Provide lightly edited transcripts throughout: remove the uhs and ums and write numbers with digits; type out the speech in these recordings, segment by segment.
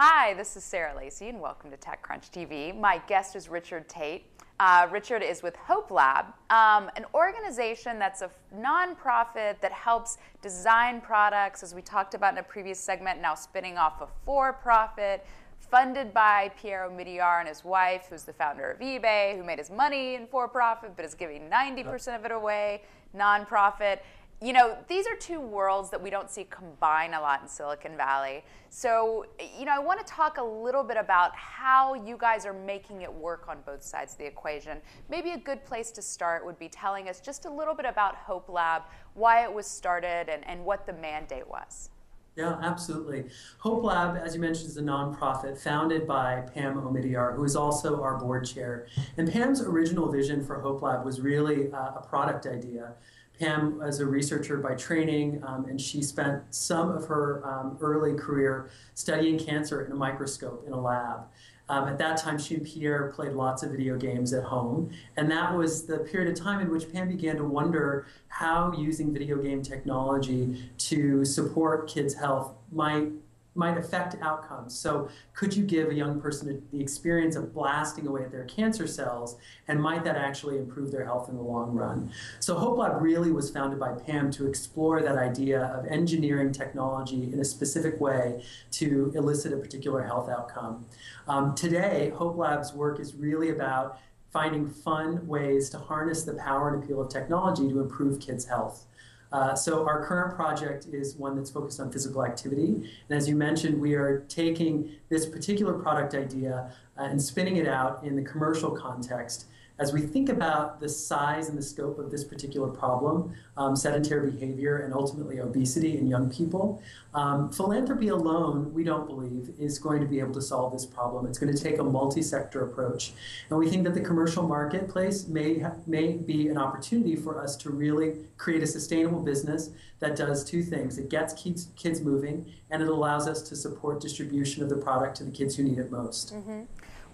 Hi, this is Sarah Lacey, and welcome to TechCrunch TV. My guest is Richard Tate. Richard is with HopeLab, an organization that's a nonprofit that helps design products, as we talked about in a previous segment, now spinning off a for-profit, funded by Pierre Omidyar and his wife, who's the founder of eBay, who made his money in for-profit, but is giving 90% of it away, nonprofit. You know, these are two worlds that we don't see combine a lot in Silicon Valley. So, I want to talk a little bit about how you guys are making it work on both sides of the equation. Maybe a good place to start would be telling us just a little bit about HopeLab, why it was started, and what the mandate was. Yeah, absolutely. HopeLab, as you mentioned, is a nonprofit founded by Pam Omidyar, who is also our board chair. And Pam's original vision for HopeLab was really a product idea. Pam was a researcher by training, and she spent some of her early career studying cancer in a microscope in a lab. At that time, she and Pierre played lots of video games at home, and that was the period of time in which Pam began to wonder how using video game technology to support kids' health might affect outcomes. So could you give a young person the experience of blasting away at their cancer cells, and might that actually improve their health in the long run? So HopeLab really was founded by Pam to explore that idea of engineering technology in a specific way to elicit a particular health outcome. Today, HopeLab's work is really about finding fun ways to harness the power and appeal of technology to improve kids' health. So our current project is one that's focused on physical activity. And as you mentioned, we are taking this particular product idea and spinning it out in the commercial context. As we think about the size and the scope of this particular problem, sedentary behavior and ultimately obesity in young people, philanthropy alone, we don't believe, is going to be able to solve this problem. It's going to take a multi-sector approach. And we think that the commercial marketplace may be an opportunity for us to really create a sustainable business that does two things. It gets kids moving, and it allows us to support distribution of the product to the kids who need it most. Mm-hmm.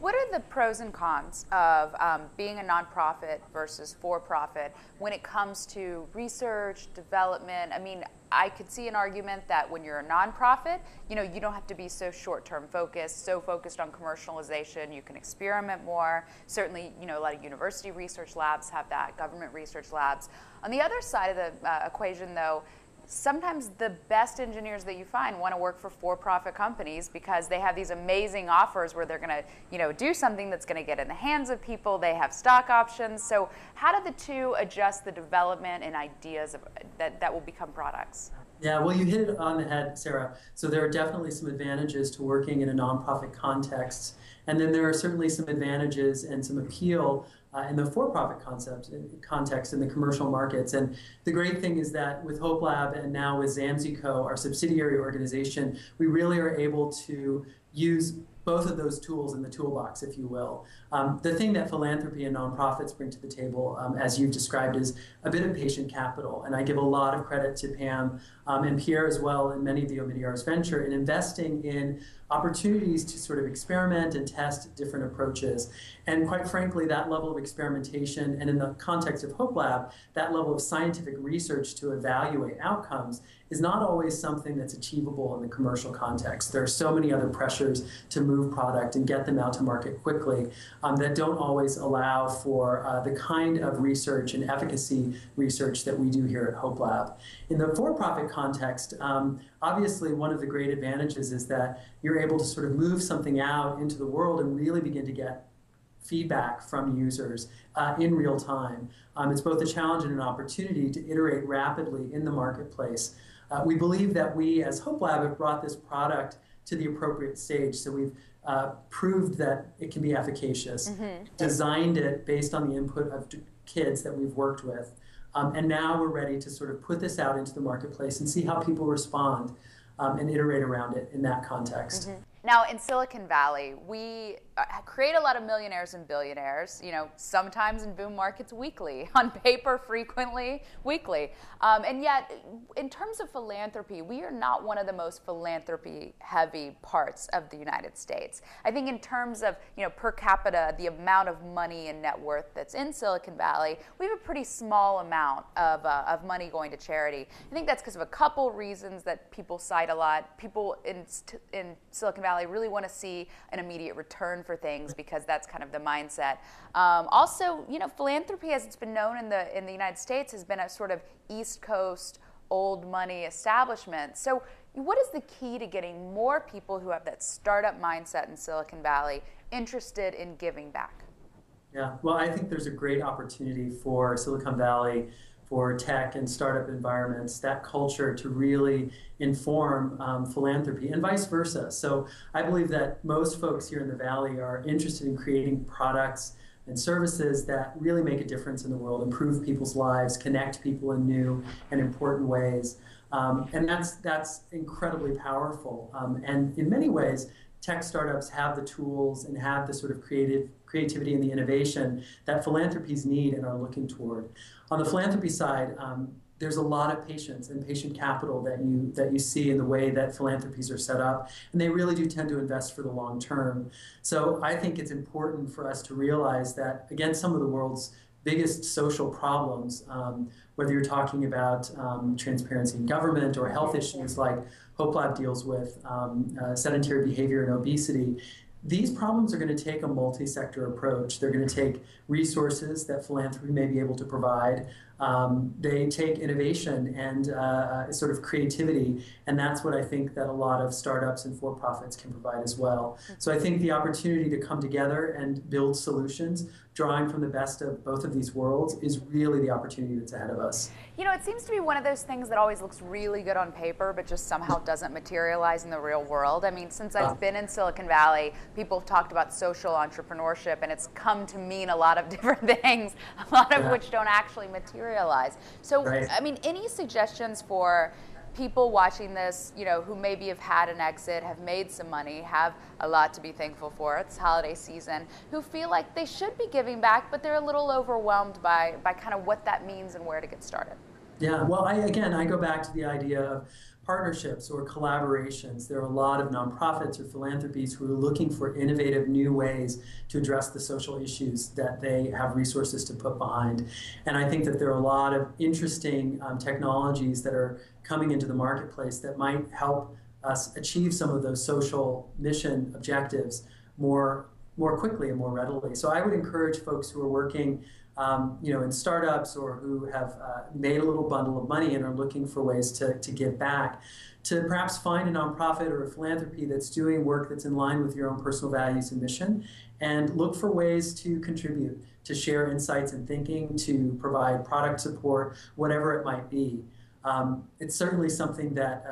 What are the pros and cons of being a nonprofit versus for-profit when it comes to research, development? I mean, I could see an argument that when you're a nonprofit, you don't have to be so short-term focused, so focused on commercialization. You can experiment more. Certainly, a lot of university research labs have that, government research labs. On the other side of the equation, though, sometimes the best engineers that you find want to work for for-profit companies because they have these amazing offers where they're going to, do something that's going to get in the hands of people. They have stock options. So how do the two adjust the development and ideas that will become products? Yeah, well, you hit it on the head, Sarah. So there are definitely some advantages to working in a nonprofit context. And then there are certainly some advantages and some appeal in the for-profit context in the commercial markets. And the great thing is that with HopeLab and now with Zamzico, our subsidiary organization, we really are able to use both of those tools in the toolbox, if you will. The thing that philanthropy and nonprofits bring to the table, as you've described, is a bit of patient capital. And I give a lot of credit to Pam and Pierre as well, and many of the Omidyar's venture in investing in opportunities to sort of experiment and test different approaches. And quite frankly, that level of experimentation, and in the context of HopeLab, that level of scientific research to evaluate outcomes is not always something that's achievable in the commercial context. There are so many other pressures to move product and get them out to market quickly that don't always allow for the kind of research and efficacy research that we do here at HopeLab. In the for-profit context, obviously one of the great advantages is that you're able to sort of move something out into the world and really begin to get feedback from users in real time. It's both a challenge and an opportunity to iterate rapidly in the marketplace. We believe that we, as HopeLab, have brought this product to the appropriate stage. So we've proved that it can be efficacious, designed it based on the input of kids that we've worked with, and now we're ready to sort of put this out into the marketplace and see how people respond and iterate around it in that context. Now, in Silicon Valley, we create a lot of millionaires and billionaires, sometimes in boom markets weekly, on paper frequently, weekly. And yet, in terms of philanthropy, we are not one of the most philanthropy-heavy parts of the United States. I think in terms of, per capita, the amount of money and net worth that's in Silicon Valley, we have a pretty small amount of money going to charity. I think that's because of a couple reasons that people cite a lot. People in Silicon Valley Valley really want to see an immediate return for things because that's kind of the mindset. Also, you know, philanthropy, as it's been known in the United States, has been a sort of East Coast old money establishment. So what is the key to getting more people who have that startup mindset in Silicon Valley interested in giving back? Yeah, well, I think there's a great opportunity for Silicon Valley, for tech and startup environments, that culture to really inform philanthropy and vice versa. So I believe that most folks here in the Valley are interested in creating products and services that really make a difference in the world, improve people's lives, connect people in new and important ways. And that's incredibly powerful. And in many ways, tech startups have the tools and have the sort of creativity and the innovation that philanthropies need and are looking toward. On the philanthropy side, there's a lot of patience and patient capital that you see in the way that philanthropies are set up, and they really do tend to invest for the long term. So I think it's important for us to realize that, again, some of the world's biggest social problems, whether you're talking about transparency in government or health issues like HopeLab deals with, sedentary behavior and obesity, these problems are going to take a multi-sector approach. They're going to take resources that philanthropy may be able to provide. They take innovation and sort of creativity, and that's what I think that a lot of startups and for-profits can provide as well. So I think the opportunity to come together and build solutions, drawing from the best of both of these worlds, is really the opportunity that's ahead of us. You know, it seems to be one of those things that always looks really good on paper, but just somehow doesn't materialize in the real world. I mean, since I've been in Silicon Valley, people have talked about social entrepreneurship, and it's come to mean a lot of different things, a lot of which don't actually materialize. So, I mean, any suggestions for people watching this, you know, who maybe have had an exit, have made some money, have a lot to be thankful for, it's holiday season, who feel like they should be giving back, but they're a little overwhelmed by kind of what that means and where to get started? Yeah, well, I go back to the idea of partnerships or collaborations. There are a lot of nonprofits or philanthropies who are looking for innovative new ways to address the social issues that they have resources to put behind. And I think that there are a lot of interesting technologies that are coming into the marketplace that might help us achieve some of those social mission objectives more quickly and more readily. So I would encourage folks who are working in startups or who have made a little bundle of money and are looking for ways to give back, to perhaps find a nonprofit or a philanthropy that's doing work that's in line with your own personal values and mission, and look for ways to contribute, to share insights and thinking, to provide product support, whatever it might be. It's certainly something that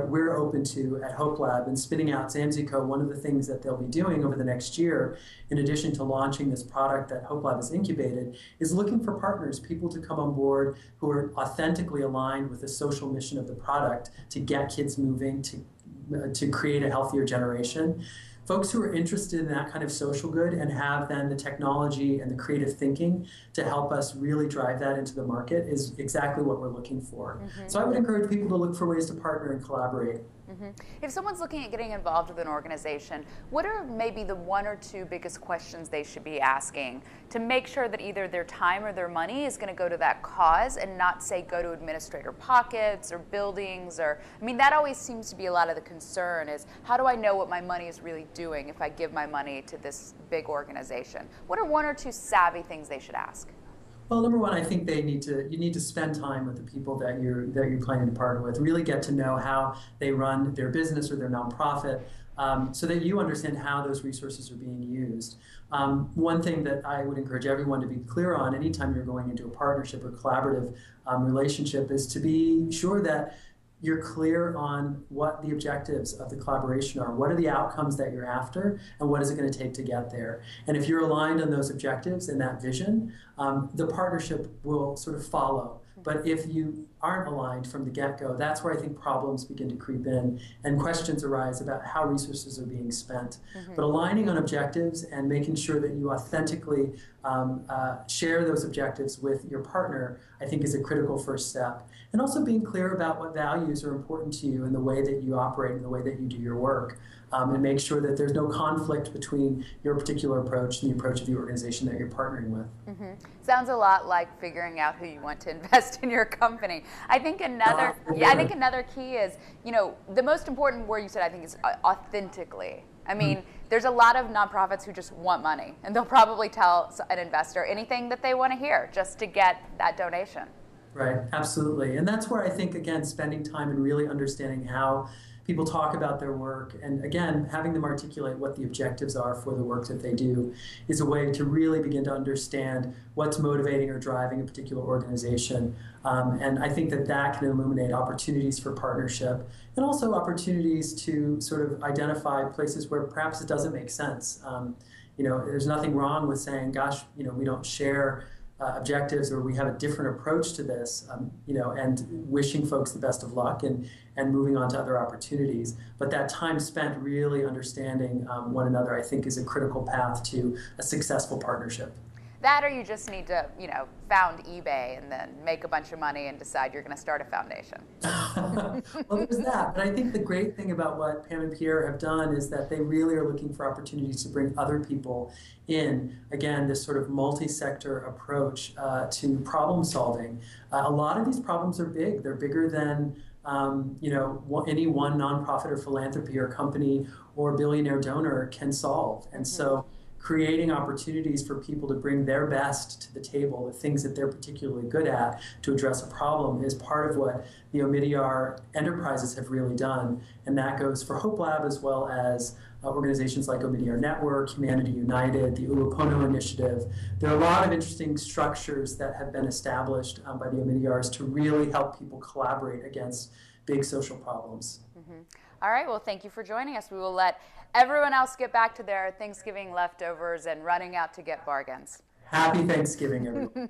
we're open to at HopeLab, and spinning out Zamzico. One of the things that they'll be doing over the next year, in addition to launching this product that HopeLab has incubated, is looking for partners, people to come on board who are authentically aligned with the social mission of the product to get kids moving, to create a healthier generation. Folks who are interested in that kind of social good and have then the technology and the creative thinking to help us really drive that into the market is exactly what we're looking for. So I would encourage people to look for ways to partner and collaborate. If someone's looking at getting involved with an organization, what are maybe the one or two biggest questions they should be asking to make sure that either their time or their money is going to go to that cause and not, say, go to administrator pockets or buildings? Or, I mean, that always seems to be a lot of the concern, is how do I know what my money is really doing if I give my money to this big organization? What are one or two savvy things they should ask? Well, number one, I think you need to spend time with the people that you're planning to partner with. Really get to know how they run their business or their nonprofit, so that you understand how those resources are being used. One thing that I would encourage everyone to be clear on anytime you're going into a partnership or collaborative relationship is to be sure that you're clear on what the objectives of the collaboration are. What are the outcomes that you're after, and what is it going to take to get there? And if you're aligned on those objectives and that vision, the partnership will sort of follow. But if you aren't aligned from the get-go, that's where I think problems begin to creep in and questions arise about how resources are being spent. But aligning on objectives and making sure that you authentically share those objectives with your partner, I think, is a critical first step. And also being clear about what values are important to you in the way that you operate and the way that you do your work. And make sure that there's no conflict between your particular approach and the approach of the organization that you're partnering with. Sounds a lot like figuring out who you want to invest in your company. I think another key is, the most important word you said, I think, is authentically. I mean, there's a lot of nonprofits who just want money, and they'll probably tell an investor anything that they want to hear just to get that donation. Right, absolutely. And that's where I think, again, spending time and really understanding how people talk about their work, and again, having them articulate what the objectives are for the work that they do, is a way to really begin to understand what's motivating or driving a particular organization. And I think that that can illuminate opportunities for partnership, and also opportunities to sort of identify places where perhaps it doesn't make sense. There's nothing wrong with saying, gosh, we don't share objectives, or we have a different approach to this, and wishing folks the best of luck and moving on to other opportunities. But that time spent really understanding one another, I think, is a critical path to a successful partnership. That, or you just need to, found eBay and then make a bunch of money and decide you're going to start a foundation. Well, there's that. But I think the great thing about what Pam and Pierre have done is that they really are looking for opportunities to bring other people in. Again, this sort of multi-sector approach to problem solving. A lot of these problems are big. They're bigger than any one nonprofit or philanthropy or company or billionaire donor can solve. And so creating opportunities for people to bring their best to the table, the things that they're particularly good at, to address a problem, is part of what the Omidyar enterprises have really done. And that goes for HopeLab, as well as organizations like Omidyar Network, Humanity United, the Ulupono Initiative. There are a lot of interesting structures that have been established by the Omidyars to really help people collaborate against big social problems. All right, well, thank you for joining us. We will let everyone else get back to their Thanksgiving leftovers and running out to get bargains. Happy Thanksgiving, everyone.